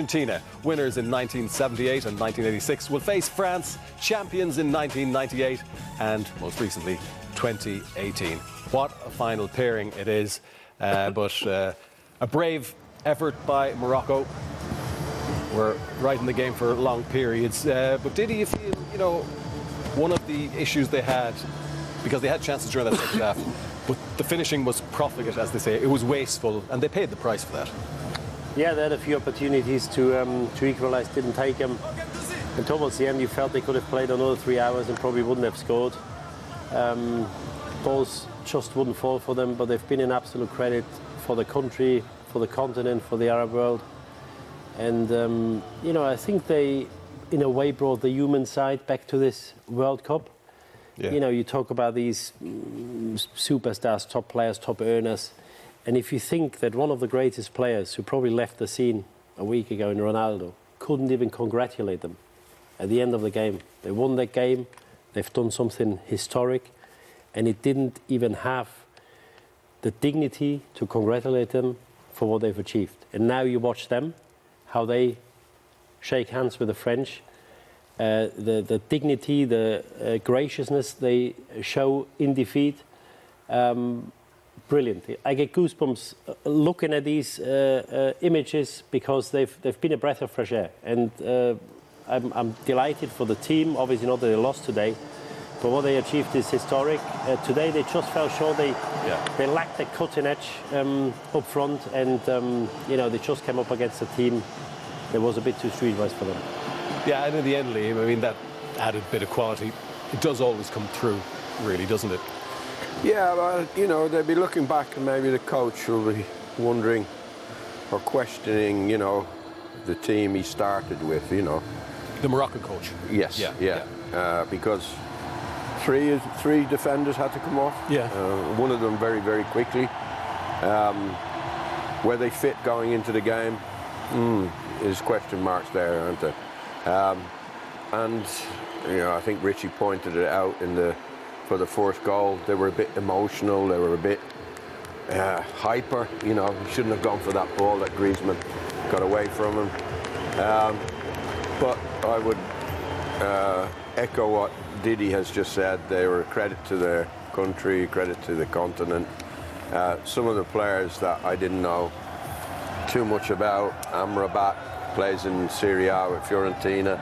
Argentina, winners in 1978 and 1986, will face France, champions in 1998 and, most recently, 2018. What a final pairing it is. But a brave effort by Morocco. We're right in the game for long periods. But did you feel, one of the issues they had, because they had chances during that second half, but the finishing was profligate, as they say. It was wasteful, and they paid the price for that. Yeah, they had a few opportunities to equalise, didn't take them. And towards the end, you felt they could have played another 3 hours and probably wouldn't have scored. Balls just wouldn't fall for them, but they've been an absolute credit for the country, for the continent, for the Arab world. And, I think they, in a way, brought the human side back to this World Cup. Yeah. You talk about these superstars, top players, top earners. And if you think that one of the greatest players who probably left the scene a week ago in Ronaldo couldn't even congratulate them at the end of the game. They won that game, they've done something historic, and it didn't even have the dignity to congratulate them for what they've achieved. And now you watch them, how they shake hands with the French, the dignity, the graciousness they show in defeat. Brilliant. I get goosebumps looking at these images because they've been a breath of fresh air. And I'm delighted for the team. Obviously not that they lost today, but what they achieved is historic. Today they just fell short. They lacked the cutting edge up front, and they just came up against a team that was a bit too streetwise for them. Yeah, and in the end, Liam, that added bit of quality, it does always come through, really, doesn't it? Yeah, well, they'll be looking back and maybe the coach will be wondering or questioning, the team he started with, The Moroccan coach? Yes, yeah. Because three defenders had to come off. Yeah. One of them very, very quickly. Where they fit going into the game, there's question marks there, aren't there? And I think Richie pointed it out for the first goal. They were a bit emotional. They were a bit hyper. He shouldn't have gone for that ball that Griezmann got away from him. But I would echo what Didi has just said. They were a credit to their country, credit to the continent. Some of the players that I didn't know too much about. Amrabat plays in Serie A with Fiorentina.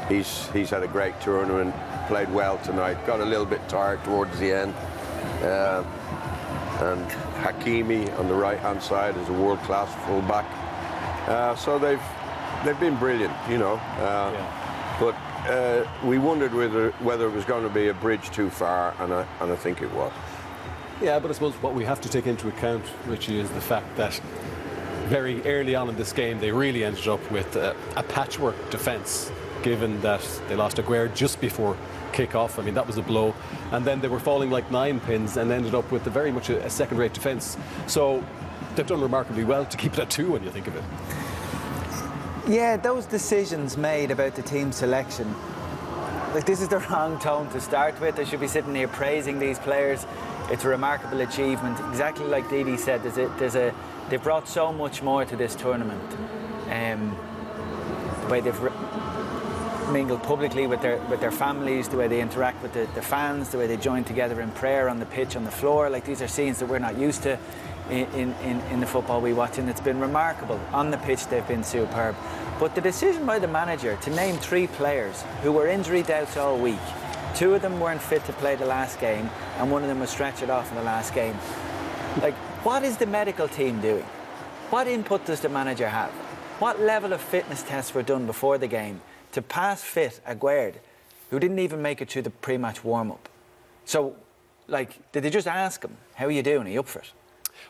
He's had a great tournament, played well tonight, got a little bit tired towards the end. And Hakimi on the right-hand side is a world-class fullback. So they've been brilliant, But we wondered whether it was going to be a bridge too far, and I think it was. Yeah, but I suppose what we have to take into account, Richie, is the fact that very early on in this game, they really ended up with a patchwork defence, given that they lost Aguero just before kick-off. I mean, that was a blow. And then they were falling like 9 pins and ended up with very much a second-rate defence. So they've done remarkably well to keep it at 2 when you think of it. Yeah, those decisions made about the team selection, this is the wrong tone to start with. They should be sitting here praising these players. It's a remarkable achievement. Exactly like Didi said, they've brought so much more to this tournament. The way they've mingled publicly with their families, the way they interact with the fans, the way they join together in prayer on the pitch, on the floor. Like, these are scenes that we're not used to in the football we watch, and it's been remarkable. On the pitch, they've been superb. But the decision by the manager to name 3 players who were injury doubts all week, 2 of them weren't fit to play the last game, and 1 of them was stretchered off in the last game. Like, what is the medical team doing? What input does the manager have? What level of fitness tests were done before the game to pass fit Aguero, who didn't even make it through the pre-match warm-up? So, did they just ask him, how are you doing? Are you up for it?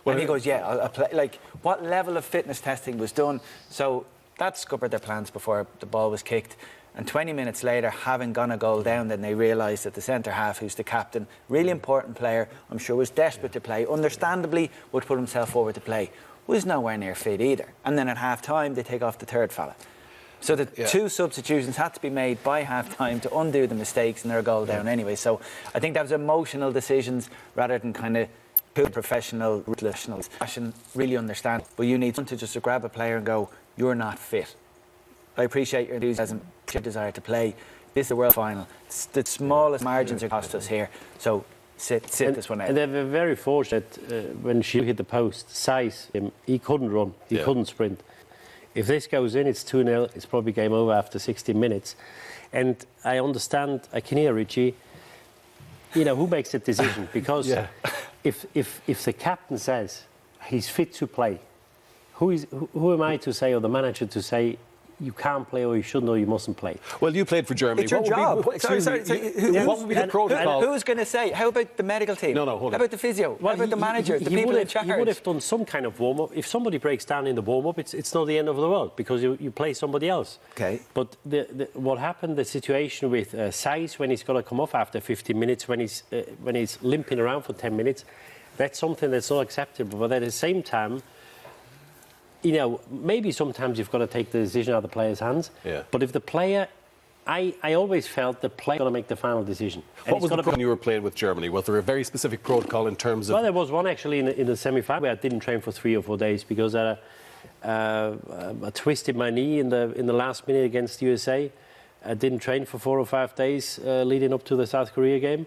Well, and he goes, yeah, I'll play. What level of fitness testing was done? So that scuppered their plans before the ball was kicked. And 20 minutes later, having gone a goal down, then they realised that the centre-half, who's the captain, really important player, I'm sure was desperate to play, understandably would put himself forward to play, was nowhere near fit either. And then at half-time, they take off the third fella. So the 2 substitutions had to be made by half-time to undo the mistakes, and they're a goal down anyway. So I think that was emotional decisions rather than kind of professional, passion, really understand. But you need to just grab a player and go, you're not fit. I appreciate your enthusiasm, your desire to play. This is the World Final. It's the smallest margins are cost us here. So sit this one out. And they were very fortunate when she hit the post. Size, he couldn't run, he couldn't sprint. If this goes in, it's 2-0. It's probably game over after 60 minutes. And I understand, I can hear Richie, who makes the decision? Because if the captain says he's fit to play, who am I to say, or the manager to say, you can't play or you shouldn't or you mustn't play? Well, you played for Germany. It's your job. What would be the protocol? Who's going to say? How about the medical team? No, hold on. How about the physio? How about the manager? The people in charge? He would have done some kind of warm-up. If somebody breaks down in the warm-up, it's not the end of the world because you play somebody else. Okay. But what happened, the situation with Saiz when he's got to come off after 15 minutes, when he's limping around for 10 minutes, that's something that's not acceptable. But at the same time, maybe sometimes you've got to take the decision out of the player's hands. Yeah. But if the player, I always felt the player got to make the final decision. What was the problem when you were playing with Germany? Was there a very specific protocol in terms of? Well, there was one actually in the semi-final where I didn't train for 3 or 4 days because I twisted my knee in the last minute against USA. I didn't train for 4 or 5 days leading up to the South Korea game,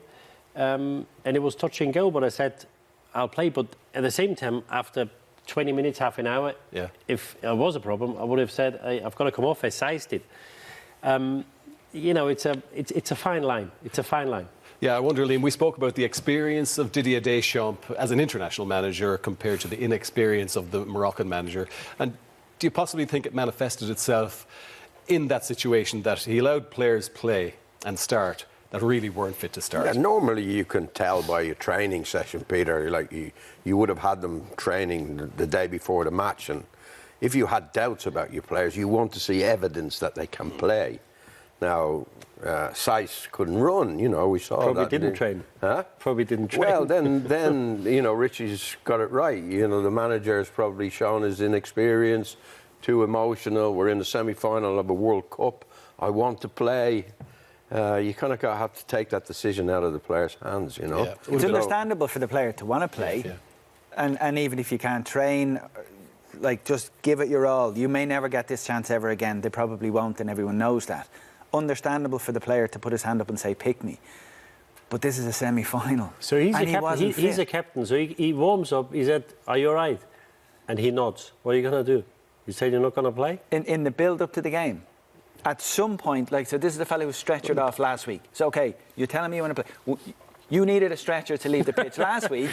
and it was touch and go. But I said I'll play. But at the same time, after 20 minutes, half an hour. Yeah. If there was a problem, I would have said, I've got to come off as sized it. It's a fine line. It's a fine line. Yeah, I wonder, Liam, we spoke about the experience of Didier Deschamps as an international manager compared to the inexperience of the Moroccan manager. And do you possibly think it manifested itself in that situation that he allowed players play and start that really weren't fit to start? Yeah, normally you can tell by your training session, Peter, like you would have had them training the day before the match, and if you had doubts about your players, you want to see evidence that they can play. Now, Saiz couldn't run, we saw Probably that. Didn't train. Huh? Probably didn't train. Well, then Richie's got it right. The manager has probably shown his inexperience, too emotional. We're in the semi-final of a World Cup. I want to play. You kind of have to take that decision out of the player's hands, Yeah. It's understandable for the player to want to play, and even if you can't train, just give it your all. You may never get this chance ever again. They probably won't, and everyone knows that. Understandable for the player to put his hand up and say, pick me. But this is a semi-final. So he's a captain. So he warms up. He said, are you all right? And he nods. What are you going to do? You said you're not going to play? In the build-up to the game. At some point, so this is the fellow who was stretchered off last week. So, okay, you're telling me you want to play. You needed a stretcher to leave the pitch last week.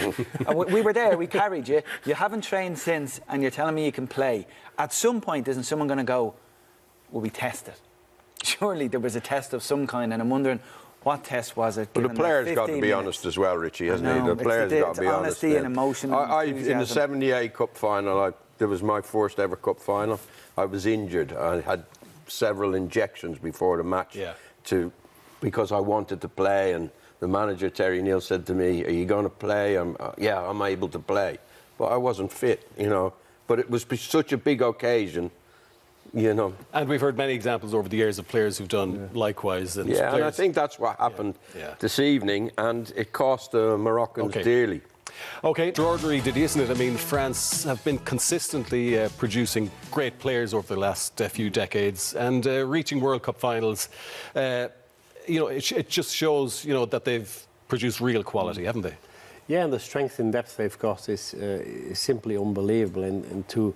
And we were there, we carried you. You haven't trained since, and you're telling me you can play. At some point, isn't someone going to go, will we test it? Surely there was a test of some kind, and I'm wondering, what test was it? But the player's got to be honest as well, Richie, hasn't he? The player's got to be honest. Honesty and emotion. In the '78 Cup final, there was my first ever Cup final. I was injured. I had several injections before the match because I wanted to play, and the manager Terry Neal said to me, are you going to play? I'm able to play, but I wasn't fit, but it was such a big occasion, And we've heard many examples over the years of players who've done likewise. And and I think that's what happened this evening, and it cost the Moroccans dearly. OK, extraordinary, isn't it? I mean, France have been consistently producing great players over the last few decades and reaching World Cup finals. It just shows, that they've produced real quality, haven't they? Yeah, and the strength and depth they've got is simply unbelievable. And to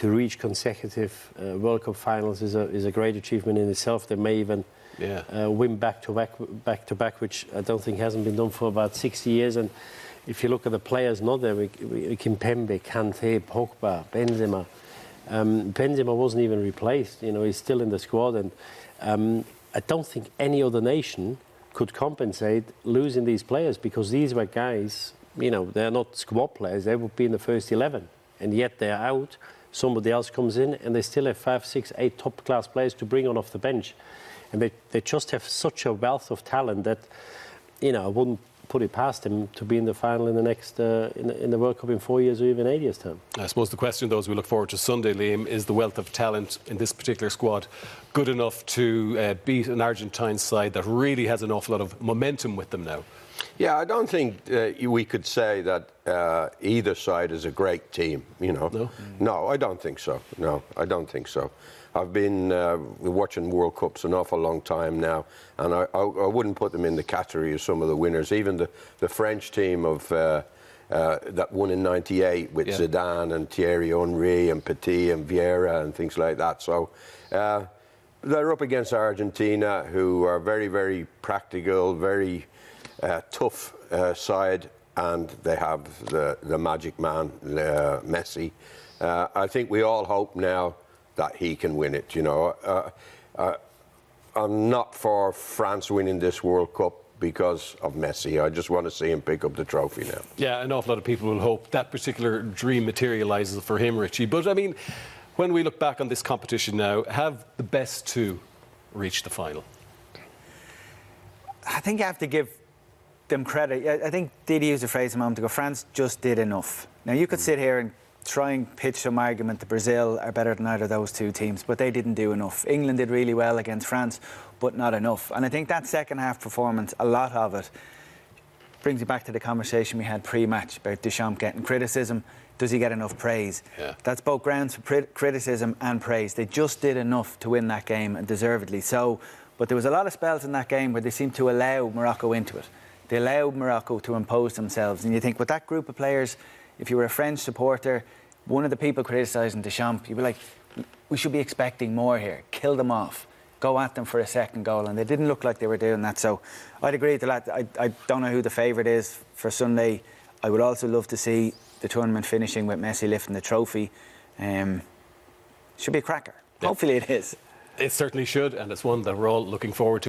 reach consecutive World Cup finals is a great achievement in itself. They may even win back to back, which I don't think hasn't been done for about 60 years. And if you look at the players not there, Kimpembe, Kanté, Pogba, Benzema. Benzema wasn't even replaced. He's still in the squad, and I don't think any other nation could compensate losing these players, because these were guys, they're not squad players. They would be in the first 11, and yet they're out. Somebody else comes in, and they still have 5, 6, 8 top-class players to bring on off the bench, and they just have such a wealth of talent that, I wouldn't put it past him to be in the final in the next in the World Cup in 4 years or even 8 years' time. I suppose the question, though, as we look forward to Sunday, Liam, is the wealth of talent in this particular squad good enough to beat an Argentine side that really has an awful lot of momentum with them now? Yeah, I don't think we could say that either side is a great team, No, I don't think so. No, I don't think so. I've been watching World Cups an awful long time now, and I wouldn't put them in the category of some of the winners. Even the French team of that won in '98 with Zidane and Thierry Henry and Petit and Vieira and things like that. So they're up against Argentina, who are very, very practical, very tough side, and they have the magic man, Messi. I think we all hope now that he can win it. You know, I'm not for France winning this World Cup because of Messi. I just want to see him pick up the trophy now. Yeah, an awful lot of people will hope that particular dream materialises for him, Richie. But I mean, when we look back on this competition now, have the best two reached the final? I think you have to give them credit. I think Didi used a phrase a moment ago, France just did enough. Now, you could sit here and try and pitch some argument that Brazil are better than either of those two teams, but they didn't do enough. England did really well against France, but not enough. And I think that second half performance, a lot of it, brings you back to the conversation we had pre-match about Deschamps getting criticism. Does he get enough praise? Yeah. That's both grounds for criticism and praise. They just did enough to win that game, and deservedly so. But there was a lot of spells in that game where they seemed to allow Morocco into it. They allowed Morocco to impose themselves. And you think, with that group of players, if you were a French supporter, one of the people criticising Deschamps, you'd be like, we should be expecting more here. Kill them off. Go at them for a second goal. And they didn't look like they were doing that. So I'd agree with that. I don't know who the favourite is for Sunday. I would also love to see the tournament finishing with Messi lifting the trophy. Should be a cracker. Hopefully it is. It certainly should, and it's one that we're all looking forward to.